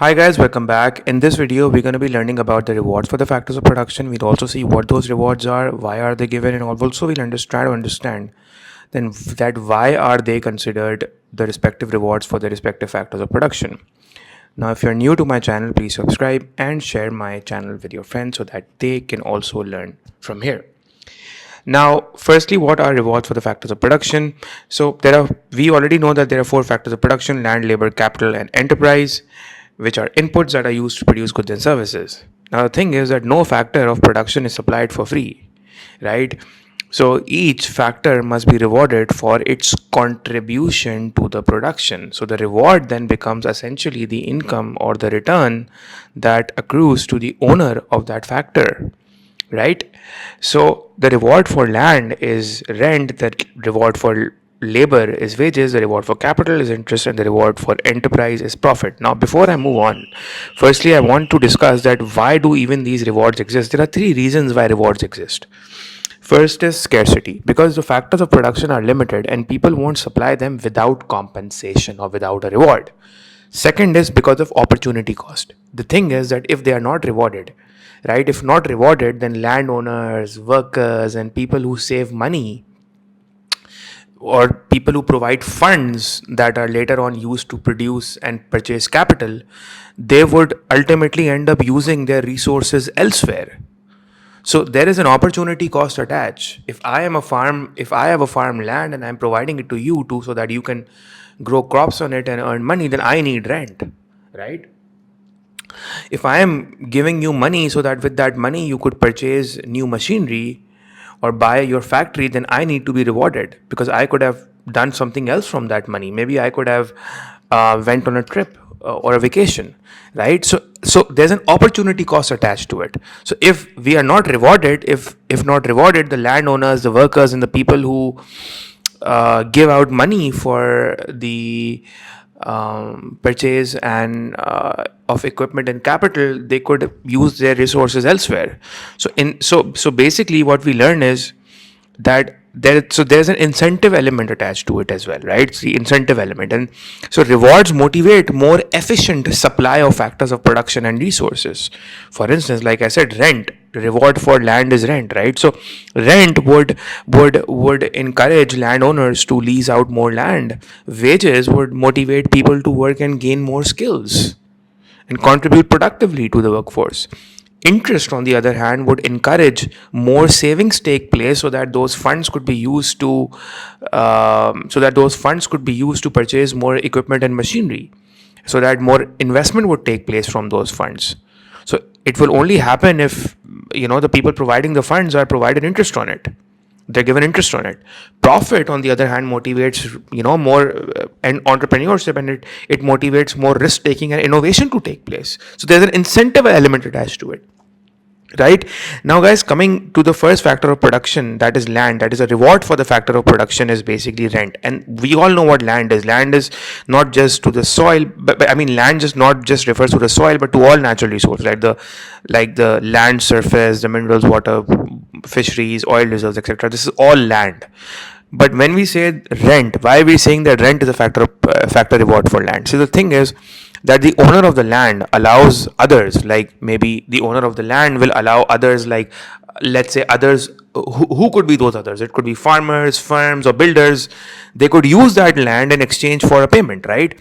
Hi guys, welcome back. In this video, we're going to be learning about the rewards for the factors of production. We'll also see what those rewards are, why are they given, and also we'll try to understand then that why are they considered the respective rewards for the respective factors of production. Now, if you're new to my channel, please subscribe and share my channel with your friends so that they can also learn from here. Now, firstly, what are rewards for the factors of production? So we already know that there are four factors of production: land, labor, capital, and enterprise, which are inputs that are used to produce goods and services. Now, the thing is that no factor of production is supplied for free, right? So each factor must be rewarded for its contribution to the production. So the reward then becomes essentially the income or the return that accrues to the owner of that factor, right? So the reward for land is rent, the reward for labor is wages, the reward for capital is interest, and the reward for enterprise is profit. Now, before I move on, firstly, I want to discuss that why do even these rewards exist? There are three reasons why rewards exist. First is scarcity, because the factors of production are limited and people won't supply them without compensation or without a reward. Second is because of opportunity cost. The thing is that if they are not rewarded, right, if not rewarded, then landowners, workers, and people who save money or people who provide funds that are later on used to produce and purchase capital, they would ultimately end up using their resources elsewhere. So there is an opportunity cost attached. If I have a farm land and I'm providing it to you too so that you can grow crops on it and earn money, then I need rent, right? If I am giving you money so that with that money you could purchase new machinery or buy your factory, then I need to be rewarded because I could have done something else from that money. Maybe I could have went on a trip or a vacation, right? So there's an opportunity cost attached to it. So if we are not rewarded, if not rewarded, the landowners, the workers, and the people who give out money for the purchase and of equipment and capital, they could use their resources elsewhere. So basically what we learn is that there's an incentive element attached to it as well, right? It's the incentive element, and so rewards motivate more efficient supply of factors of production and resources. For instance, like I said, rent, reward for land is rent, right? So rent would encourage landowners to lease out more land. Wages would motivate people to work and gain more skills and contribute productively to the workforce. Interest, on the other hand, would encourage more savings take place so that those funds could be used to purchase more equipment and machinery, so that more investment would take place from those funds. So it will only happen if the people providing the funds are provided interest on it. They're given interest on it. Profit, on the other hand, motivates more and entrepreneurship, and it motivates more risk taking and innovation to take place. So there's an incentive element attached to it. Right now, guys, coming to the first factor of production, that is land, that is a reward for the factor of production is basically rent. And we all know what land is. Land is not just to the soil, but I mean, land just not just refers to the soil, but to all natural resources, like the land surface, the minerals, water, fisheries, oil reserves, etc. This is all land. But when we say rent, why are we saying that rent is a factor reward for land? So the thing is that the owner of the land allows others, like maybe the owner of the land will allow others, like let's say others, who could be those others? It could be farmers, firms, or builders. They could use that land in exchange for a payment, right?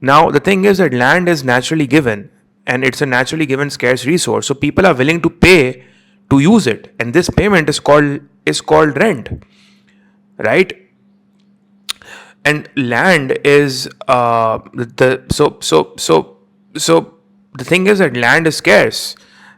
Now the thing is that land is naturally given, and it's a naturally given scarce resource, so people are willing to pay to use it, and this payment is called rent, right? And land is the so the thing is that land is scarce.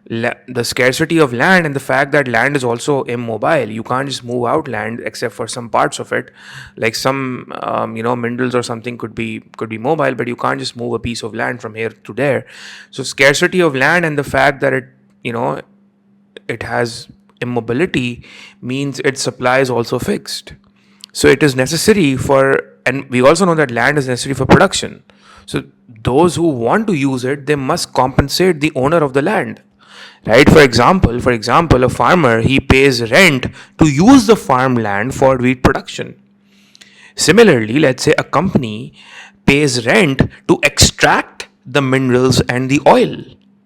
The scarcity of land and the fact that land is also immobile, you can't just move out land except for some parts of it, like some minerals or something could be mobile, but you can't just move a piece of land from here to there. So scarcity of land and the fact that it has immobility means its supply is also fixed. So it is necessary and we also know that land is necessary for production. So those who want to use it, they must compensate the owner of the land, right? For example, a farmer, he pays rent to use the farmland for wheat production. Similarly, let's say a company pays rent to extract the minerals and the oil,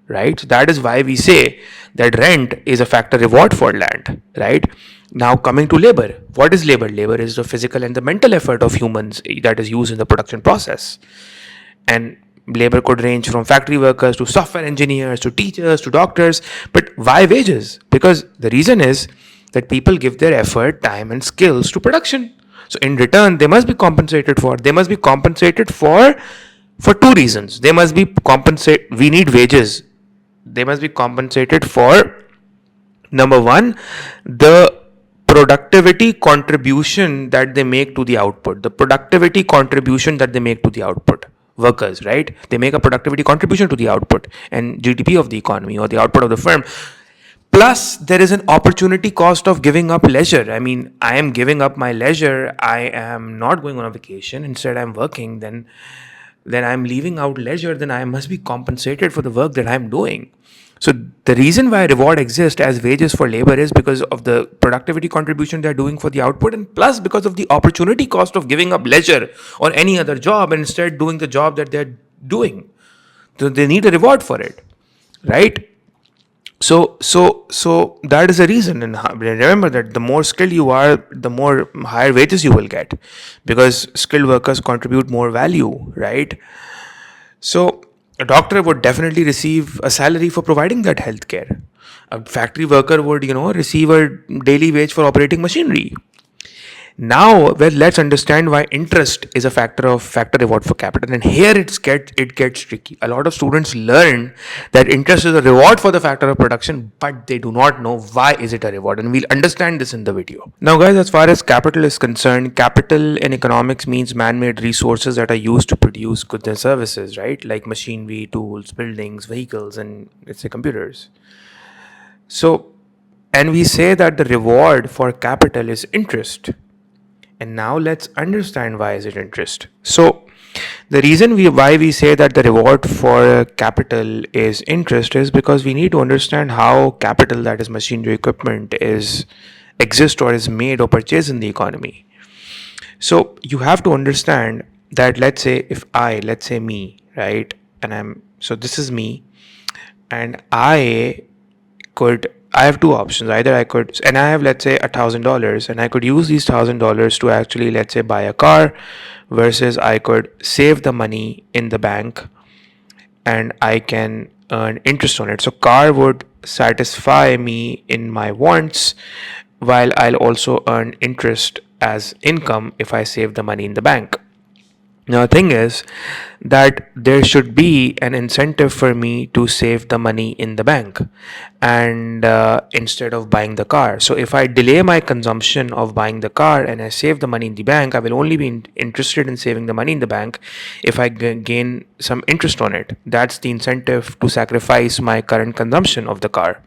right? So that is why we say that rent is a factor reward for land, right? Now coming to labor, what is labor? Labor is the physical and the mental effort of humans that is used in the production process. And labor could range from factory workers to software engineers to teachers to doctors. But why wages? Because the reason is that people give their effort, time, and skills to production. So in return, they must be compensated for. They must be compensated for two reasons. They must be compensate. We need wages. They must be compensated for number one, the productivity contribution that they make to the output. The productivity contribution that they make to the output. Workers, right? They make a productivity contribution to the output and GDP of the economy or the output of the firm. Plus, there is an opportunity cost of giving up leisure. I mean, I am giving up my leisure. I am not going on a vacation. Instead, I'm working. Then I'm leaving out leisure. Then I must be compensated for the work that I'm doing. So the reason why reward exists as wages for labor is because of the productivity contribution they're doing for the output, and plus because of the opportunity cost of giving up leisure or any other job and instead doing the job that they're doing. So they need a reward for it, right? So that is the reason. And remember that the more skilled you are, the more higher wages you will get, because skilled workers contribute more value, right? So a doctor would definitely receive a salary for providing that healthcare. A factory worker would, receive a daily wage for operating machinery. Now, well, let's understand why interest is a factor reward for capital. And here it gets tricky. A lot of students learn that interest is a reward for the factor of production, but they do not know why is it a reward. And we'll understand this in the video. Now, guys, as far as capital is concerned, capital in economics means man-made resources that are used to produce goods and services, right? Like machinery, tools, buildings, vehicles, and let's say computers. So, and we say that the reward for capital is interest. And now let's understand why is it interest. So the reason why we say that the reward for capital is interest is because we need to understand how capital, that is machinery, equipment, is exist or is made or purchased in the economy. So you have to understand that, let's say let's say me, right? So this is me, and I have two options. Either I could, and I have, let's say, $1,000, and I could use these $1,000 to actually, let's say, buy a car, versus I could save the money in the bank and I can earn interest on it. So car would satisfy me in my wants, while I'll also earn interest as income if I save the money in the bank. Now, the thing is that there should be an incentive for me to save the money in the bank, and instead of buying the car. So if I delay my consumption of buying the car and I save the money in the bank, I will only be interested in saving the money in the bank if I gain some interest on it. That's the incentive to sacrifice my current consumption of the car.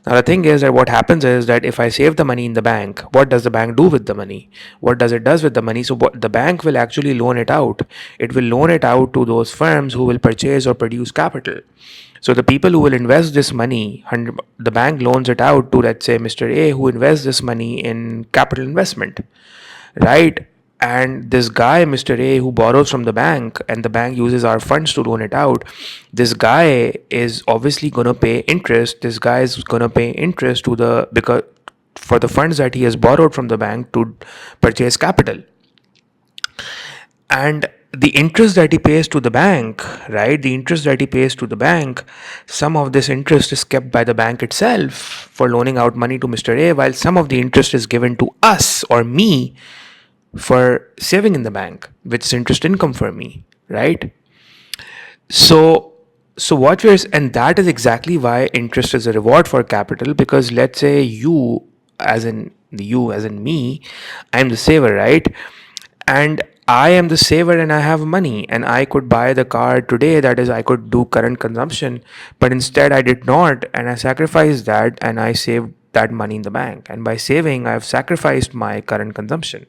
Now, the thing is that what happens is that if I save the money in the bank, what does the bank do with the money? What does it does with the money? So what the bank will actually loan it out. It will loan it out to those firms who will purchase or produce capital. So the people who will invest this money, the bank loans it out to, let's say, Mr. A, who invests this money in capital investment, right? And this guy, Mr. A, who borrows from the bank, and the bank uses our funds to loan it out, this guy is obviously going to pay interest. This guy is going to pay interest because for the funds that he has borrowed from the bank to purchase capital. And the interest that he pays to the bank, right? The interest that he pays to the bank, some of this interest is kept by the bank itself for loaning out money to Mr. A, while some of the interest is given to us or me for saving in the bank, which is interest income for me, right? And that is exactly why interest is a reward for capital, because let's say you as in me, I'm the saver, right? And I am the saver and I have money and I could buy the car today, that is, I could do current consumption, but instead I did not, and I sacrificed that and I saved that money in the bank, and by saving I've sacrificed my current consumption.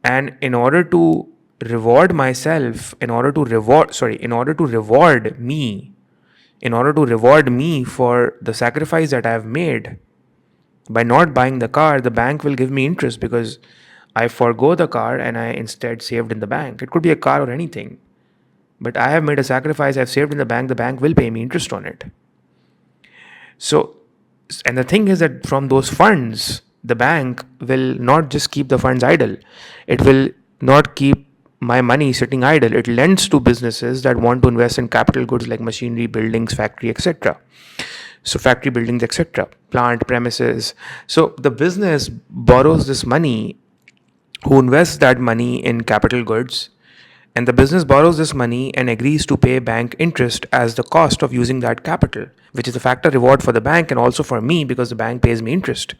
And in order to reward myself, in order to reward me for the sacrifice that I have made by not buying the car, the bank will give me interest because I forgo the car and I instead saved in the bank. It could be a car or anything, but I have made a sacrifice, I've saved in the bank will pay me interest on it. So, and the thing is that from those funds, the bank will not just keep the funds idle. It will not keep my money sitting idle. It lends to businesses that want to invest in capital goods like machinery, buildings, factory, etc. So factory buildings, etc., plant premises. So the business borrows this money, who invests that money in capital goods, and the business borrows this money and agrees to pay bank interest as the cost of using that capital, which is a factor reward for the bank and also for me because the bank pays me interest,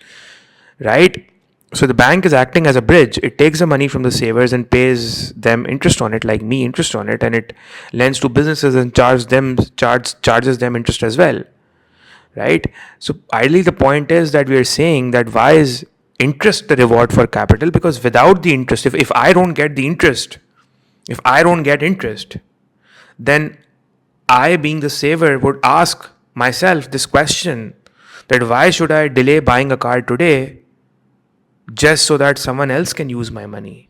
right? So the bank is acting as a bridge. It takes the money from the savers and pays them interest on it, like me interest on it, and it lends to businesses and charges them interest as well, right? So ideally, the point is that we are saying that why is interest the reward for capital? Because without the interest, if I don't get the interest, if I don't get interest, then I, being the saver, would ask myself this question, that why should I delay buying a car today just so that someone else can use my money?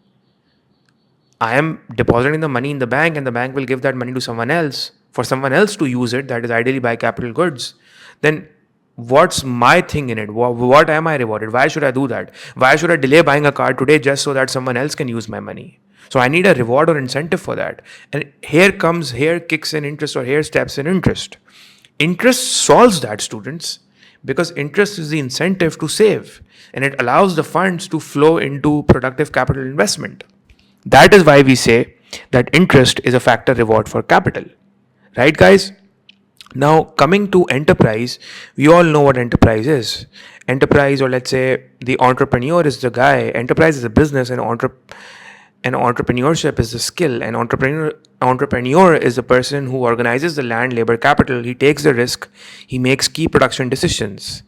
I am depositing the money in the bank and the bank will give that money to someone else for someone else to use it, that is ideally buy capital goods. Then what's my thing in it? What am I rewarded? Why should I do that? Why should I delay buying a car today just so that someone else can use my money? So I need a reward or incentive for that. And here kicks in interest, or here steps in interest. Interest solves that, students, because interest is the incentive to save and it allows the funds to flow into productive capital investment. That is why we say that interest is a factor reward for capital. Right, guys? Now, coming to enterprise, we all know what enterprise is. Enterprise, or let's say the entrepreneur, is the guy. Enterprise is a business, and entrepreneurship is the skill. An entrepreneur is the person who organizes the land, labor, capital. He takes the risk. He makes key production decisions.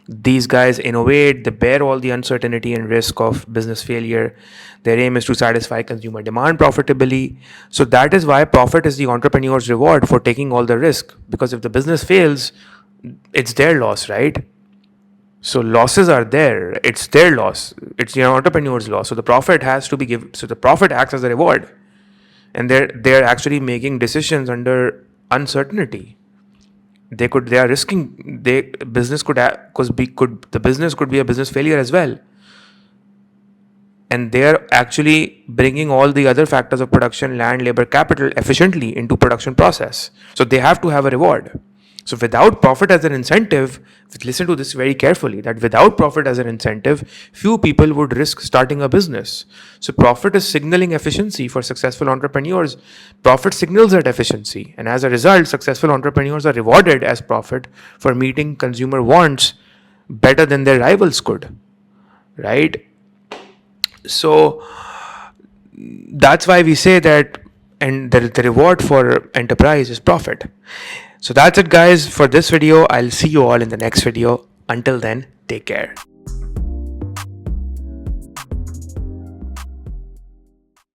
These guys innovate, they bear all the uncertainty and risk of business failure. Their aim is to satisfy consumer demand profitably. So that is why profit is the entrepreneur's reward for taking all the risk. Because if the business fails, it's their loss, right? So losses are there. It's their loss. It's the entrepreneur's loss. So the profit has to be given. So the profit acts as a reward, and they're actually making decisions under uncertainty. They are risking. The business could be a business failure as well, and they're actually bringing all the other factors of production, land, labor, capital efficiently into production process. So they have to have a reward. So without profit as an incentive, listen to this very carefully, that without profit as an incentive, few people would risk starting a business. So profit is signaling efficiency for successful entrepreneurs. Profit signals that efficiency. And as a result, successful entrepreneurs are rewarded as profit for meeting consumer wants better than their rivals could. Right? So that's why we say that, and the reward for enterprise is profit. So that's it, guys, for this video. I'll see you all in the next video. Until then, take care.